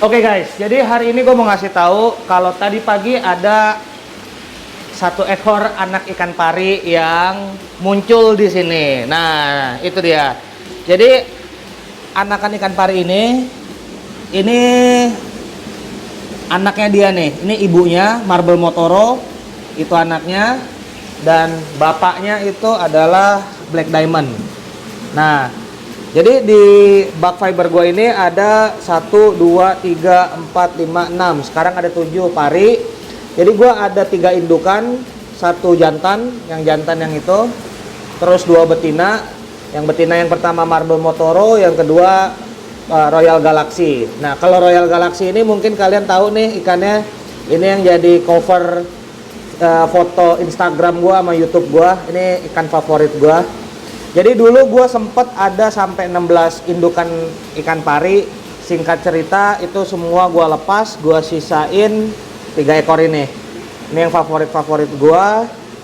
Oke guys, jadi hari ini gue mau ngasih tahu kalau tadi pagi ada satu ekor anak ikan pari yang muncul di sini. Nah, itu dia. Jadi anakan ikan pari ini anaknya dia nih. Ini ibunya Marble Motoro, itu anaknya, dan bapaknya itu adalah Black Diamond. Nah, jadi di bag fiber gue ini ada 1, 2, 3, 4, 5, 6. Sekarang ada 7 pari. Jadi gue ada 3 indukan, 1 jantan, yang itu. Terus 2 betina. Yang betina yang pertama Marble Motoro, yang kedua Royal Galaxy. Nah, kalau Royal Galaxy ini mungkin kalian tahu nih ikannya. Ini yang jadi cover foto Instagram gue sama YouTube gue. Ini ikan favorit gue. Jadi dulu gue sempet ada sampai 16 indukan ikan pari. Singkat cerita itu semua gue lepas, gue sisain 3 ekor ini. Ini yang favorit gue,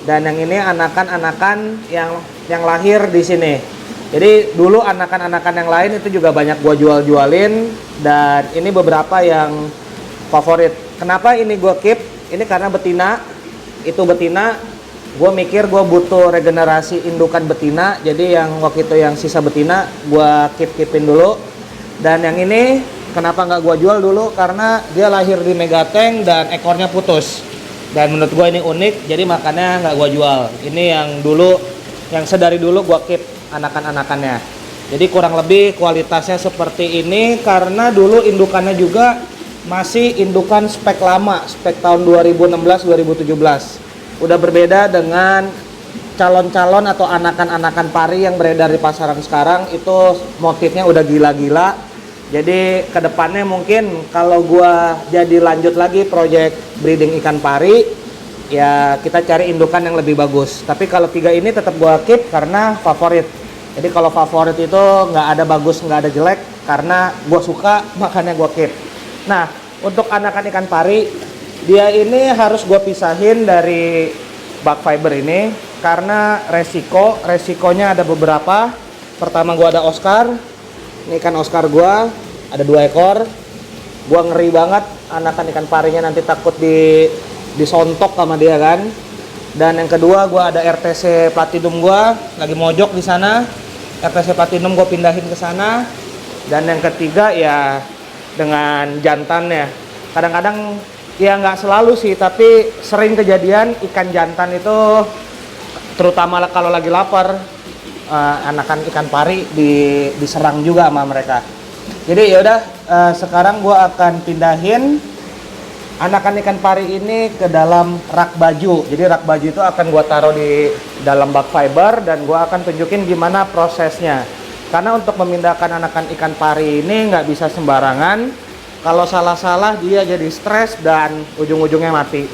dan yang ini anakan-anakan yang lahir di sini. Jadi dulu anakan-anakan yang lain itu juga banyak gue jual-jualin, dan ini beberapa yang favorit. Kenapa ini gue keep? Ini karena betina. Itu betina. Gue mikir gue butuh regenerasi indukan betina, jadi yang waktu itu yang sisa betina gue keepin dulu. Dan yang ini kenapa nggak gue jual dulu, karena dia lahir di megatank dan ekornya putus, dan menurut gue ini unik, jadi makanya nggak gue jual. Ini yang dulu, yang sedari dulu gue keep anakan-anakannya. Jadi kurang lebih kualitasnya seperti ini, karena dulu indukannya juga masih indukan spek lama, spek tahun 2016-2017. Udah berbeda dengan calon-calon atau anakan-anakan pari yang beredar di pasaran sekarang. Itu motifnya udah gila-gila. Jadi kedepannya mungkin kalau gua jadi lanjut lagi project breeding ikan pari, ya kita cari indukan yang lebih bagus. Tapi kalau 3 ini tetap gua keep karena favorit. Jadi kalau favorit itu nggak ada bagus, nggak ada jelek, karena gua suka makanya gua keep. Nah, untuk anakan ikan pari, dia ini harus gue pisahin dari bag fiber ini karena resikonya ada beberapa. Pertama, gue ada Oscar. Ini ikan Oscar gue ada 2 ekor. Gue ngeri banget anakan ikan parinya nanti takut disontok sama dia kan. Dan yang kedua, gue ada RTC Platinum, gue lagi mojok di sana. RTC Platinum gue pindahin ke sana. Dan yang ketiga ya dengan jantannya. Kadang-kadang ya nggak selalu sih, tapi sering kejadian ikan jantan itu, terutama kalau lagi lapar, anakan ikan pari diserang juga sama mereka. Jadi yaudah, sekarang gue akan pindahin anakan ikan pari ini ke dalam rak baju. Jadi rak baju itu akan gue taruh di dalam bag fiber, dan gue akan tunjukin gimana prosesnya. Karena untuk memindahkan anakan ikan pari ini nggak bisa sembarangan. Kalau salah-salah dia jadi stres dan ujung-ujungnya mati.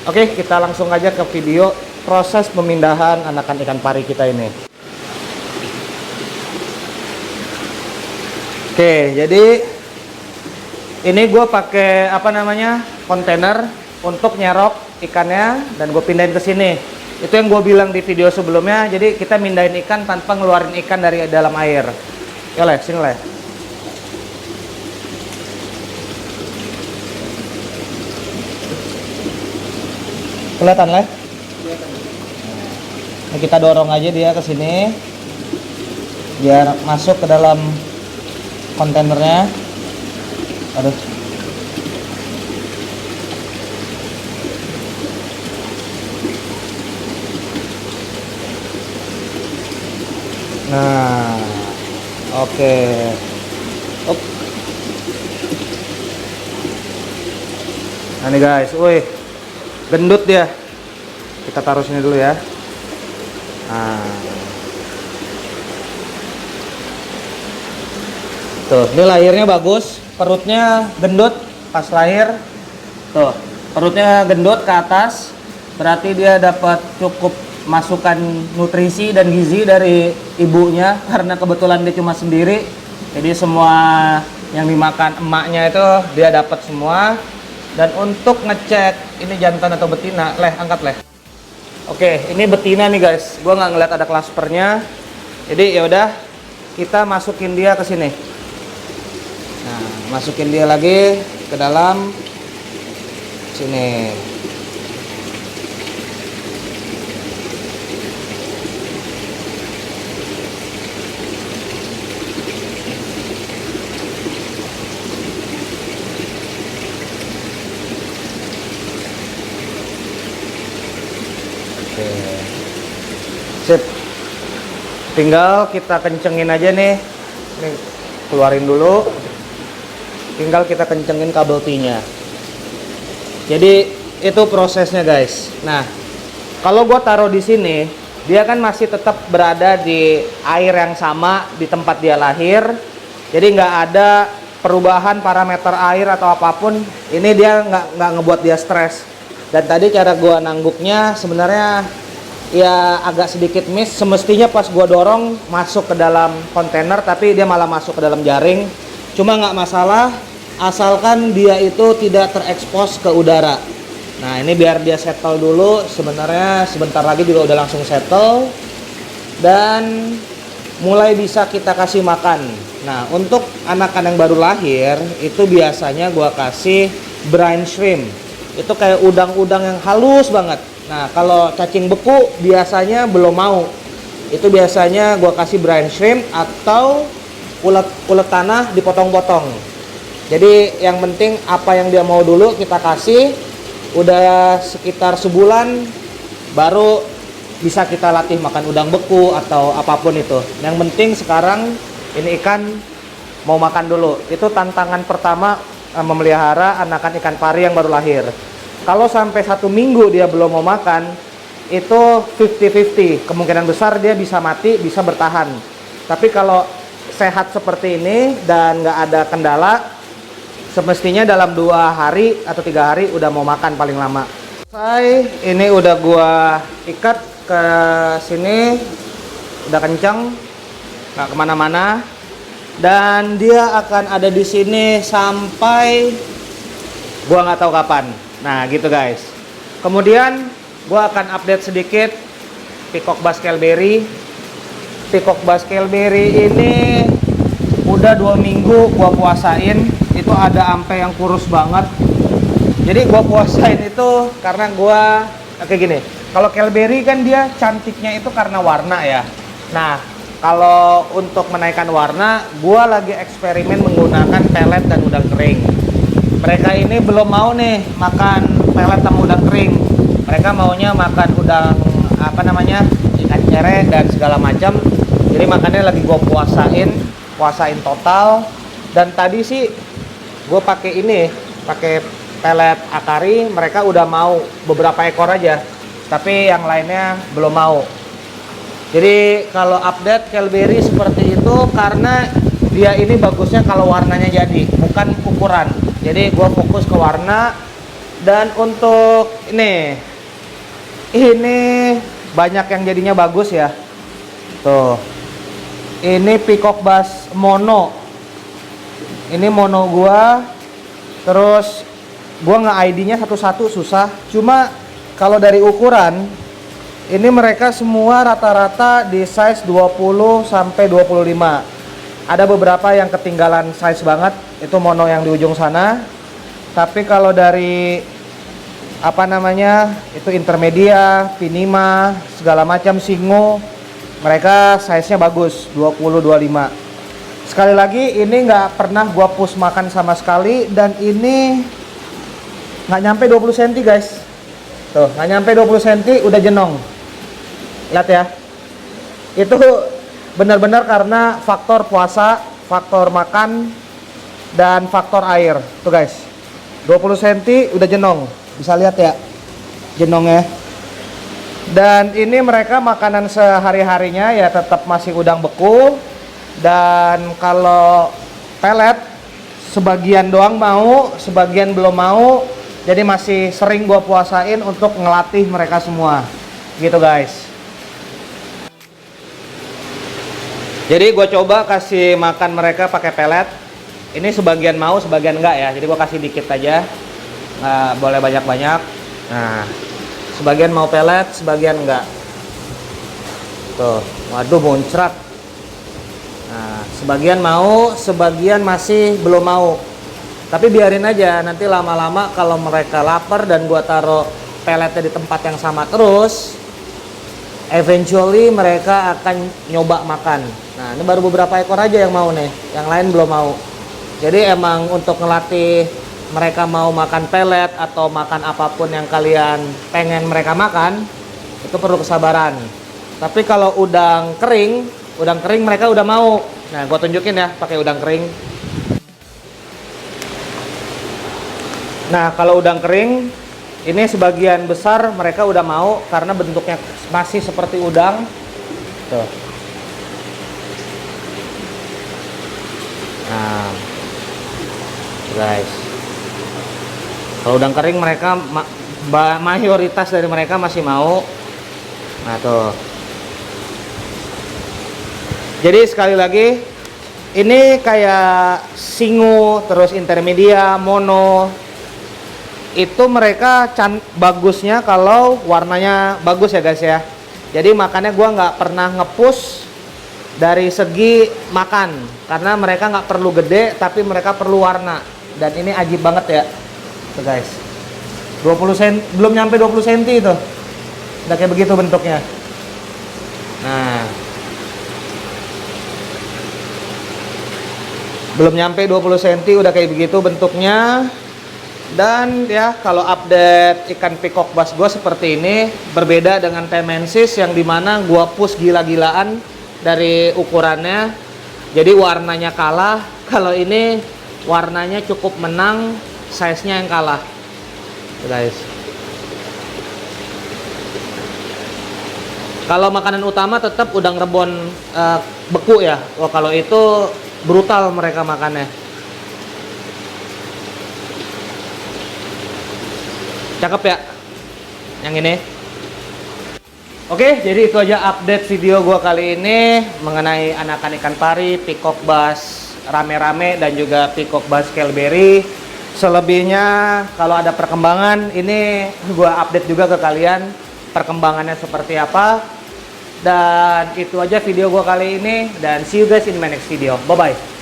Oke, kita langsung aja ke video proses pemindahan anakan ikan pari kita ini. Oke, jadi ini gue pakai kontainer untuk nyerok ikannya, dan gue pindahin ke sini. Itu yang gue bilang di video sebelumnya. Jadi kita mindahin ikan tanpa ngeluarin ikan dari dalam air. Ya leh, sini leh. Kelihatan lah. Nah, kita dorong aja dia ke sini biar masuk ke dalam kontainernya. Aduh. Nah, oke. Nah nih guys, wih, gendut dia. Kita taruh sini dulu ya. Nah. Tuh, ini lahirnya bagus, perutnya gendut pas lahir. Tuh, perutnya gendut ke atas, berarti dia dapat cukup masukan nutrisi dan gizi dari ibunya, karena kebetulan dia cuma sendiri. Jadi semua yang dimakan emaknya itu dia dapat semua. Dan untuk ngecek ini jantan atau betina, leh, angkat leh. Oke, ini betina nih guys. Gua nggak ngeliat ada klaspernya. Jadi ya udah, kita masukin dia ke sini. Nah, masukin dia lagi ke dalam sini. Oke. Sip. Tinggal kita kencengin aja nih. Nih, keluarin dulu. Tinggal kita kencengin kabel T-nya. Jadi itu prosesnya guys. Nah, kalau gua taruh di sini, dia kan masih tetap berada di air yang sama di tempat dia lahir. Jadi nggak ada perubahan parameter air atau apapun. Ini dia nggak ngebuat dia stres. Dan tadi cara gua nangguknya sebenarnya ya agak sedikit miss. Semestinya pas gua dorong masuk ke dalam kontainer, tapi dia malah masuk ke dalam jaring. Cuma nggak masalah, asalkan dia itu tidak terekspos ke udara. Nah, ini biar dia settle dulu. Sebenarnya sebentar lagi juga udah langsung settle dan mulai bisa kita kasih makan. Nah, untuk anakan yang baru lahir itu biasanya gua kasih brine shrimp. Itu kayak udang-udang yang halus banget. Nah, kalau cacing beku biasanya belum mau. Itu biasanya gua kasih brine shrimp atau ulet tanah dipotong-potong. Jadi yang penting apa yang dia mau dulu kita kasih. Udah sekitar sebulan baru bisa kita latih makan udang beku atau apapun itu. Yang penting sekarang ini ikan mau makan dulu. Itu tantangan pertama memelihara anakan ikan pari yang baru lahir. Kalau sampai 1 minggu dia belum mau makan, itu 50-50. Kemungkinan besar dia bisa mati, bisa bertahan. Tapi kalau sehat seperti ini dan nggak ada kendala, semestinya dalam 2 hari atau 3 hari udah mau makan paling lama. Selesai, ini udah gua ikat ke sini, udah kencang, nggak kemana-mana, dan dia akan ada di sini sampai gua nggak tahu kapan. Nah gitu guys. Kemudian gua akan update sedikit Peacock Bass Kelberry. Peacock Bass Kelberry ini udah 2 minggu gua puasain. Itu ada ampe yang kurus banget. Jadi gua puasain itu karena gua kayak gini. Kalau Kelberry kan dia cantiknya itu karena warna ya. Nah, kalau untuk menaikkan warna, gua lagi eksperimen menggunakan pelet dan udang kering. Mereka ini belum mau nih makan pelet sama udang kering. Mereka maunya makan udang apa namanya? Ikan cere dan segala macam. Jadi makannya lagi gua puasain total. Dan tadi sih gue pakai ini, pakai pelet akari. Mereka udah mau beberapa ekor aja, tapi yang lainnya belum mau. Jadi kalau update Kelberry seperti itu karena dia ini bagusnya kalau warnanya jadi, bukan ukuran. Jadi gue fokus ke warna. Dan untuk ini banyak yang jadinya bagus ya. Tuh, ini Peacock Bass mono. Ini mono gua. Terus gua nge-ID-nya satu-satu susah. Cuma kalau dari ukuran ini mereka semua rata-rata di size 20 sampai 25. Ada beberapa yang ketinggalan size banget, itu mono yang di ujung sana. Tapi kalau dari apa namanya? Itu intermedia, pinima, segala macam singo, mereka size-nya bagus, 20-25. Sekali lagi ini nggak pernah gua push makan sama sekali, dan ini nggak nyampe 20 cm guys. Tuh, nggak nyampe 20 cm udah jenong. Lihat ya. Itu benar-benar karena faktor puasa, faktor makan, dan faktor air. Tuh guys. 20 cm udah jenong. Bisa lihat ya. Jenongnya. Dan ini mereka makanan sehari-harinya ya tetap masih udang beku. Dan kalau pelet sebagian doang mau, sebagian belum mau. Jadi masih sering gua puasain untuk ngelatih mereka semua. Gitu guys. Jadi gue coba kasih makan mereka pakai pelet. Ini sebagian mau, sebagian enggak ya. Jadi gue kasih dikit aja, nggak boleh banyak-banyak. Nah, sebagian mau pelet, sebagian enggak. Tuh, waduh muncrat. Nah, Sebagian mau, sebagian masih belum mau. Tapi biarin aja, nanti lama-lama kalau mereka lapar dan gua taruh peletnya di tempat yang sama terus, eventually mereka akan nyoba makan. Nah, ini baru beberapa ekor aja yang mau nih, yang lain belum mau. Jadi emang untuk ngelatih mereka mau makan pelet atau makan apapun yang kalian pengen mereka makan, itu perlu kesabaran. Tapi kalau udang kering mereka udah mau. Nah, gua tunjukin ya pakai udang kering. Nah, kalau udang kering ini sebagian besar mereka udah mau karena bentuknya masih seperti udang. Tuh. Nah, guys. Kalau udang kering mereka mayoritas dari mereka masih mau. Nah, tuh. Jadi sekali lagi, ini kayak singu, terus intermedia, mono. Itu mereka bagusnya kalau warnanya bagus ya guys ya. Jadi makanya gua nggak pernah nge-push dari segi makan, karena mereka nggak perlu gede tapi mereka perlu warna. Dan ini ajib banget ya tuh guys, 20 cm, belum nyampe 20 cm itu udah kayak begitu bentuknya. Nah, belum nyampe 20 cm udah kayak begitu bentuknya. Dan ya, kalau update ikan peacock bass gue seperti ini, berbeda dengan Temensis yang dimana gue push gila-gilaan dari ukurannya. Jadi warnanya kalah. Kalau ini warnanya cukup menang, size-nya yang kalah guys. Kalau makanan utama tetap udang rebon beku ya. Wah, kalau itu brutal mereka makannya. Cakep ya yang ini. Oke, jadi itu aja update video gua kali ini mengenai anakan ikan pari, peacock bass rame-rame dan juga peacock bass scaleberry. Selebihnya kalau ada perkembangan ini gua update juga ke kalian perkembangannya seperti apa. Dan itu aja video gua kali ini, dan see you guys in my next video. Bye bye.